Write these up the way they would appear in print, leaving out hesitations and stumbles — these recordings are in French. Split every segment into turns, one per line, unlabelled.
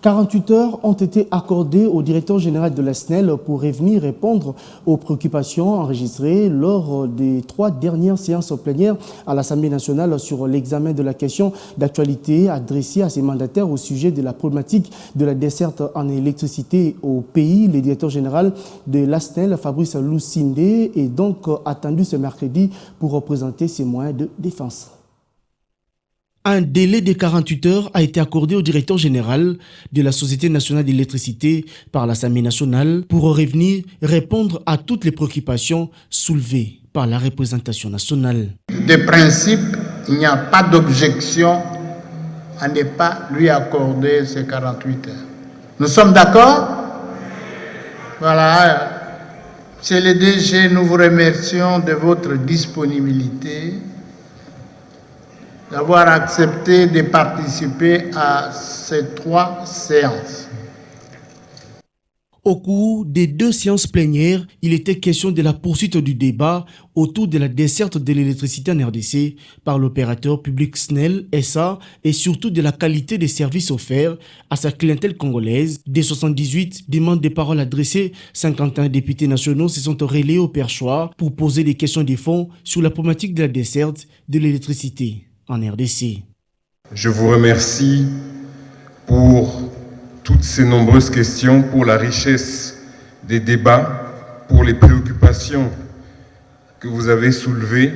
48 heures ont été accordées au directeur général de la SNEL pour revenir répondre aux préoccupations enregistrées lors des 3 dernières séances plénières à l'Assemblée nationale sur l'examen de la question d'actualité adressée à ses mandataires au sujet de la problématique de la desserte en électricité au pays. Le directeur général de la SNEL, Fabrice Lusinde, est donc attendu ce mercredi pour représenter ses moyens de défense. Un délai de 48 heures a été accordé au directeur général de la Société nationale d'électricité par l'Assemblée nationale pour revenir répondre à toutes les préoccupations soulevées par la représentation nationale.
De principe, il n'y a pas d'objection à ne pas lui accorder ces 48 heures. Nous sommes d'accord? Voilà. Monsieur le DG, nous vous remercions de votre disponibilité, d'avoir accepté de participer à ces 3 séances.
Au cours des 2 séances plénières, il était question de la poursuite du débat autour de la desserte de l'électricité en RDC par l'opérateur public SNEL SA et surtout de la qualité des services offerts à sa clientèle congolaise. Des 78 demandes de parole adressées, 51 députés nationaux se sont relayés au perchoir pour poser des questions de fond sur la problématique de la desserte de l'électricité en RDC.
Je vous remercie pour toutes ces nombreuses questions, pour la richesse des débats, pour les préoccupations que vous avez soulevées.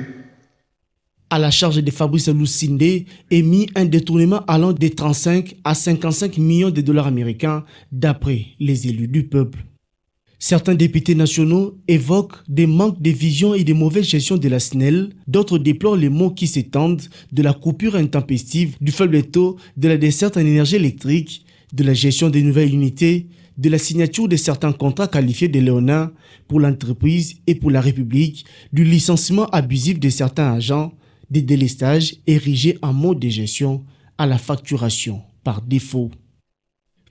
À la charge de Fabrice Lusinde est mis un détournement allant de 35 à 55 millions de dollars américains d'après les élus du peuple. Certains députés nationaux évoquent des manques de vision et de mauvaise gestion de la SNEL. D'autres déplorent les maux qui s'étendent de la coupure intempestive, du faible taux de la desserte en énergie électrique, de la gestion des nouvelles unités, de la signature de certains contrats qualifiés de léonins pour l'entreprise et pour la République, du licenciement abusif de certains agents, des délestages érigés en mode de gestion à la facturation par défaut.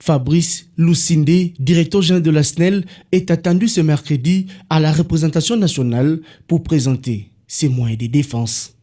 Fabrice Lusinde, directeur général de la SNEL, est attendu ce mercredi à la représentation nationale pour présenter ses moyens de défense.